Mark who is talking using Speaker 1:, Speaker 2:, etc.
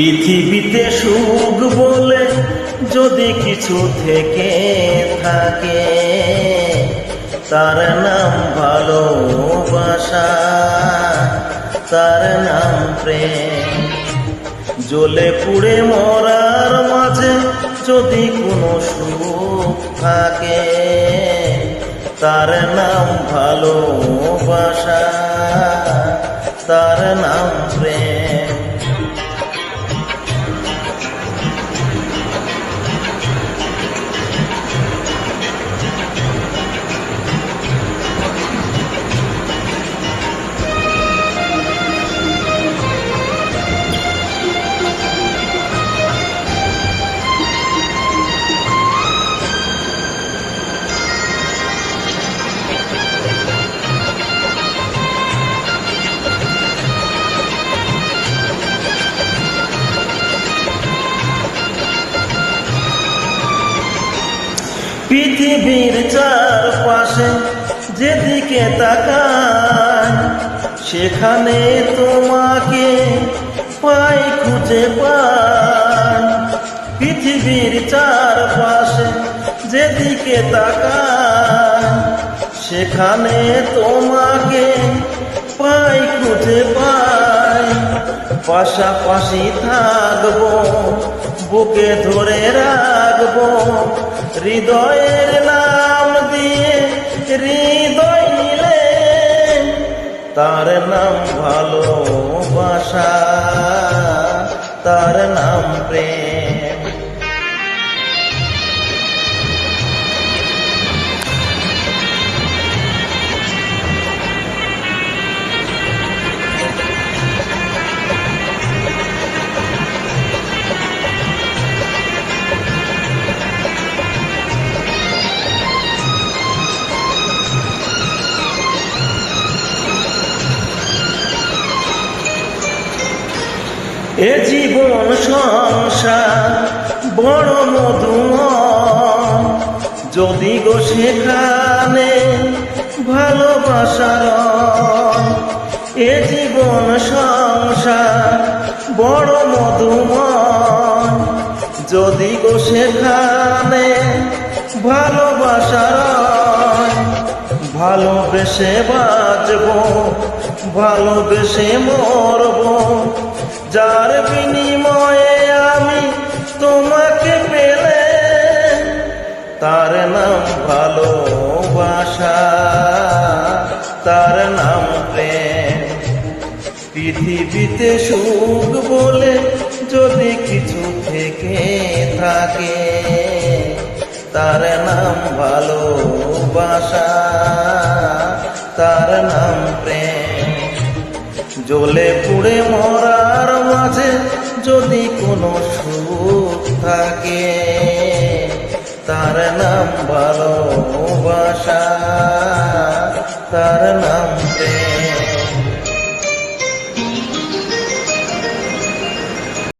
Speaker 1: পৃথিবীতে সুখ বলে যদি কিছু থেকে থাকে, তার নাম ভালোবাসা, তার নাম প্রেম। জ্বলে পুড়ে মরার মাঝে যদি কোনো সুখ থাকে, তার নাম ভালোবাসা, তার নাম প্রেম। পৃথিবীর চারপাশে যেদিকে তাকাই, সেখানে তোমাকে পাই, খুঁজে পাই। পৃথিবীর চারপাশে যেদিকে তাকাই, সেখানে তোমাকে পাই, খুঁজে পাই। পাশাপাশি থাকবো, বুকে ধরে রাখবো, হৃদয়ের নাম দিয়ে হৃদয় নিলে, তার নাম ভালোবাসা, তার নাম প্রেম। এ জীবন সংসার বড় মধুময়, যদি গো সেখানে ভালোবাসার। এ জীবন সংসার বড় মধুময়, যদি গো সেখানে ভালোবাসার। ভালোবেসে বাঁচবো, ভালোবেসে মরবো, যার বিনিময়ে আমি তোমাকে পেলে, তার নাম ভালোবাসা, তার নাম প্রেম। পৃথিবীতে সুখ বলে যদি কিছু থেকে থাকে, তার নাম ভালোবাসা, তার নাম প্রেম। জ্বলে পুড়ে মরার মাঝে যদি কোনো সুখ থাকে, তার নাম ভালোবাসা, তার নাম প্রেম।